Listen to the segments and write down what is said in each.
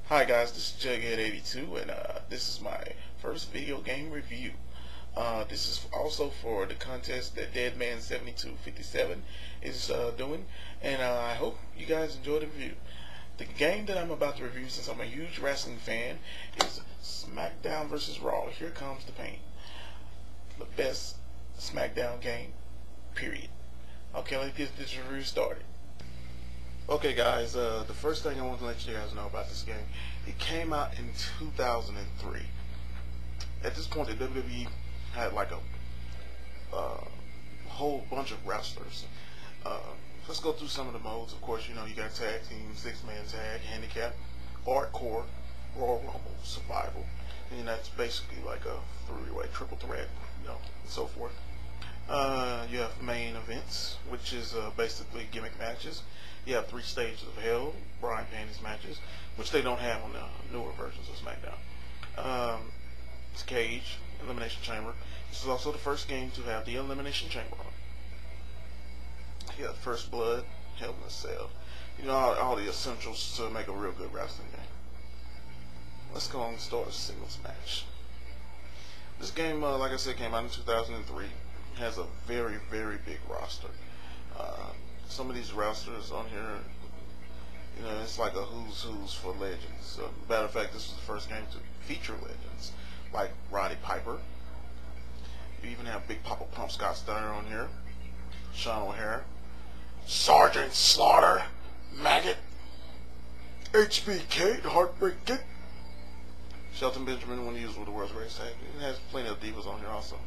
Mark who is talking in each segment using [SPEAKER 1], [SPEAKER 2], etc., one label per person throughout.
[SPEAKER 1] Hi guys, this is Jughead82 and this is my first video game review. This is also for the contest that Deadman7257 is doing, and I hope you guys enjoy the review. The game that I'm about to review, since I'm a huge wrestling fan, is SmackDown vs. Raw. Here comes the pain. The best SmackDown game, period. Okay, let's get this review started. Okay guys, the first thing I want to let you guys know about this game, it came out in 2003. At this point, the WWE had like a whole bunch of wrestlers. Let's go through some of the modes. Of course, you know, you got tag team, 6-man tag, handicap, hardcore, Royal Rumble, survival. And that's basically like a three-way triple threat, you know, and so forth. You have main events, which is basically gimmick matches. You have 3 stages of hell, Brian Panties matches, which they don't have on the newer versions of SmackDown. It's Cage, Elimination Chamber. This is also the first game to have the Elimination Chamber on. You have First Blood, Hell in a Cell. You know, all the essentials to make a real good wrestling game. Let's go on and start a singles match. This game, like I said, came out in 2003. It has a very, very big roster. Some of these wrestlers on here, you know, it's like a who's for legends. Matter of fact, this was the first game to feature legends, like Roddy Piper. You even have Big Papa Pump Scott Steiner on here, Sean O'Hara, Sergeant Slaughter, Maggot, HBK, the Heartbreak Kid, Shelton Benjamin, when he was with the World's Greatest Tag. It has plenty of divas on here also.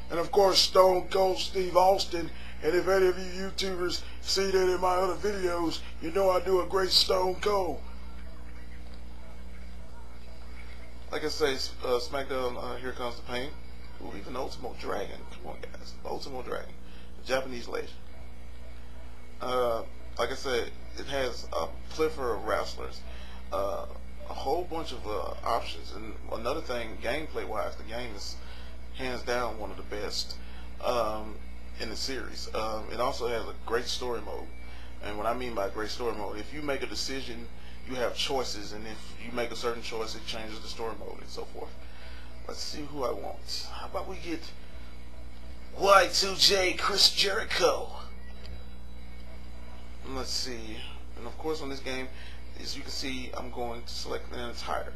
[SPEAKER 1] And of course, Stone Cold Steve Austin. And if any of you YouTubers see that in my other videos, you know I do a great Stone Cold. Like I say, SmackDown, here comes the pain. Ooh, even Ultimo Dragon. Come on, guys. Ultimo Dragon. The Japanese legend. Like I said, it has a plethora of wrestlers. A whole bunch of options. And another thing, gameplay-wise, the game is hands down one of the best in the series. It also has a great story mode, and what I mean by great story mode, if you make a decision, you have choices, and if you make a certain choice, it changes the story mode and so forth. Let's see who I want. How about we get Y2J Chris Jericho? And let's see. And of course, on this game, as you can see, I'm going to select an entire.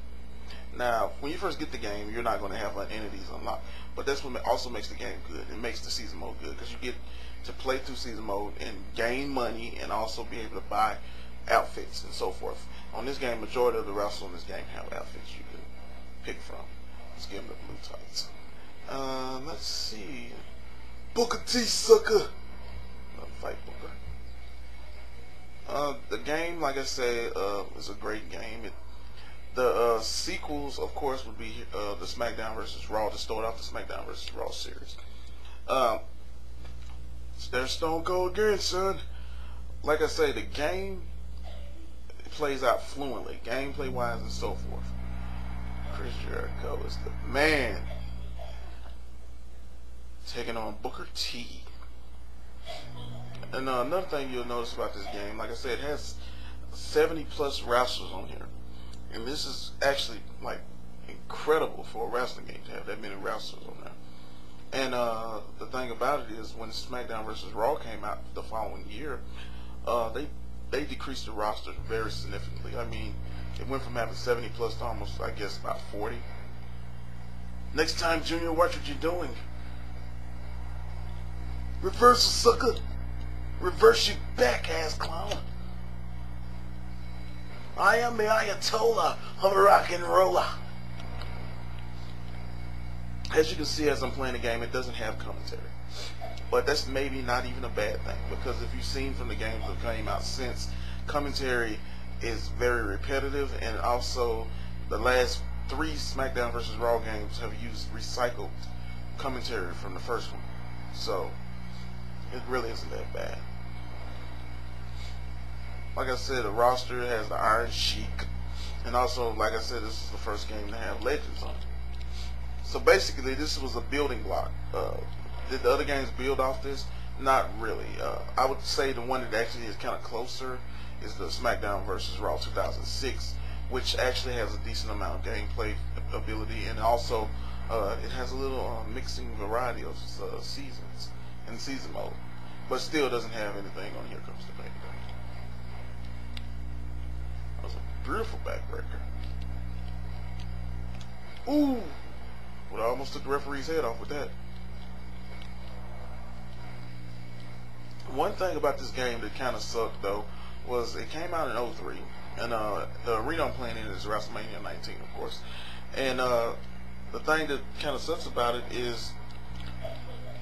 [SPEAKER 1] Now, when you first get the game, you're not going to have entities unlocked, but that's what also makes the game good. It makes the season mode good because you get to play through season mode and gain money and also be able to buy outfits and so forth. On this game, majority of the wrestlers in this game have outfits you can pick from. Let's give them the blue tights. Let's see. Booker T, sucker. Fight Booker. The game, like I said, is a great game. The sequels, of course, would be the SmackDown vs. Raw, to start off the SmackDown vs. Raw series. There's Stone Cold again, son. Like I say, the game plays out fluently, gameplay-wise and so forth. Chris Jericho is the man. Taking on Booker T. And another thing you'll notice about this game, like I said, it has 70+ wrestlers on here. And this is actually like incredible for a wrestling game to have that many wrestlers on there. And the thing about it is, when SmackDown vs. Raw came out the following year, they decreased the roster very significantly. I mean, it went from having 70+ to almost, I guess, about 40. Next time, Junior, watch what you're doing. Reversal, sucker. Reverse your back, ass clown. I am the Ayatollah of rock and roller. As you can see, as I'm playing the game, it doesn't have commentary. But that's maybe not even a bad thing, because if you've seen from the games that came out since, commentary is very repetitive, and also the last 3 SmackDown vs. Raw games have used recycled commentary from the first one. So, it really isn't that bad. Like I said, the roster has the Iron Sheik, and also, like I said, this is the first game to have legends on it. So basically, this was a building block. Did the other games build off this? Not really. I would say the one that actually is kind of closer is the SmackDown vs. Raw 2006, which actually has a decent amount of gameplay ability, and also it has a little mixing variety of seasons in season mode, but still doesn't have anything on Here Comes the Baby. That was a beautiful backbreaker. Ooh! Well, I almost took the referee's head off with that. One thing about this game that kind of sucked, though, was it came out in 03, and the arena I'm playing in is WrestleMania 19, of course. And the thing that kind of sucks about it is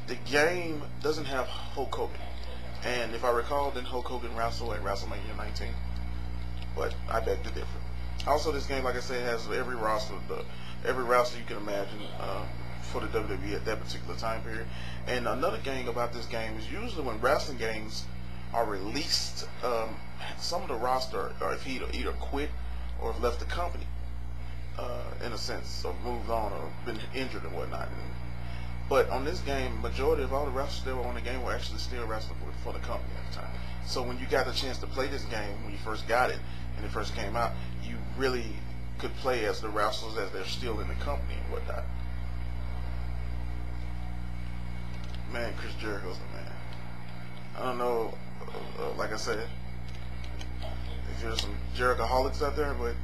[SPEAKER 1] the game doesn't have Hulk Hogan. And if I recall, then Hulk Hogan wrestled at WrestleMania 19, but I beg to differ. Also, this game, like I said, has every roster you can imagine for the WWE at that particular time period. And another thing about this game is usually when wrestling games are released, some of the roster are either quit or have left the company, in a sense, or moved on or been injured and whatnot. But on this game, majority of all the wrestlers that were on the game were actually still wrestling for the company at the time. So when you got the chance to play this game, when you first got it and it first came out, you really could play as the wrestlers as they're still in the company and whatnot. Man, Chris Jericho's the man. I don't know, like I said, if there's some Jerichoholics out there, but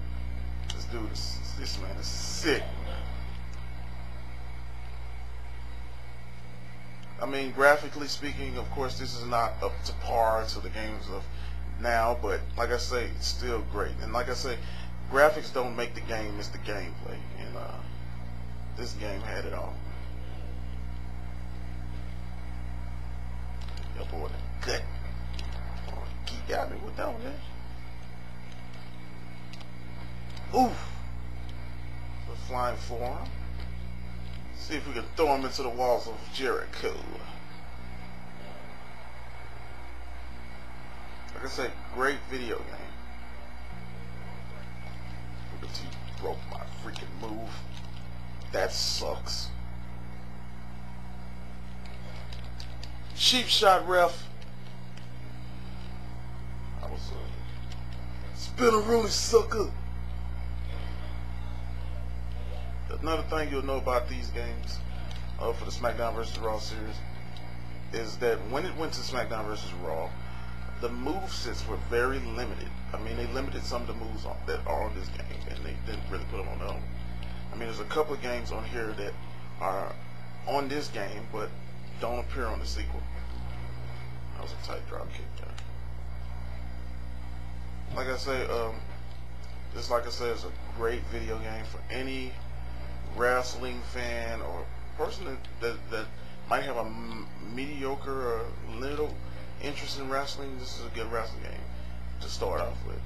[SPEAKER 1] this dude, this man is sick. I mean, graphically speaking, of course, this is not up to par to the games of now, but like I say, it's still great. And like I say, graphics don't make the game, it's the gameplay. And this game had it all. Yo, boy, the gut. Oh, he got me with that one there. Oof. The flying forearm. See if we can throw him into the walls of Jericho. Like I said, great video game. Look at he broke my freaking move. That sucks. Cheap shot, ref. I was spin a really sucker. Another thing you'll know about these games for the SmackDown vs. Raw series is that when it went to SmackDown vs. Raw, the movesets were very limited. I mean, they limited some of the moves that are on this game, and they didn't really put them on their own. I mean, there's a couple of games on here that are on this game, but don't appear on the sequel. That was a tight drop kick there. Like I say, it's a great video game for any wrestling fan or person that might have a mediocre or little interest in wrestling. This is a good wrestling game to start off with.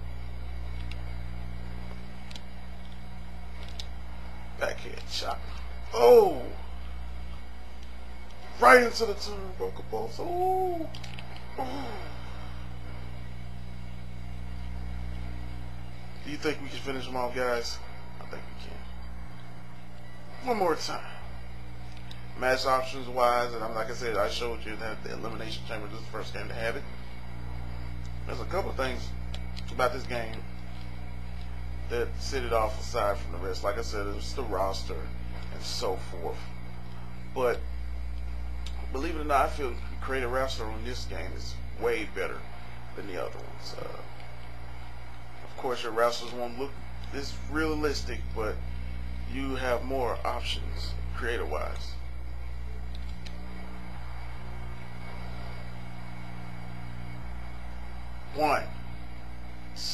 [SPEAKER 1] Backhand shot. Oh! Right into the turnbuckle bolts. Oh! Oh! Do you think we can finish them off, guys? I think we can. One more time. Match options wise, and like I said, I showed you that the Elimination Chamber, this is the first game to have it. There's a couple of things about this game that set it off aside from the rest. Like I said, it's the roster and so forth. But believe it or not, I feel create a roster on this game is way better than the other ones. Of course, your rosters won't look this realistic, but you have more options creator-wise. One,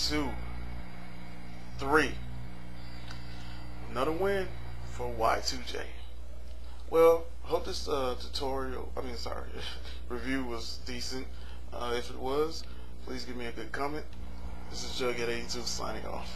[SPEAKER 1] two, three. Another win for Y2J. Well, I hope this review was decent. If it was, please give me a good comment. This is Jughead82 signing off.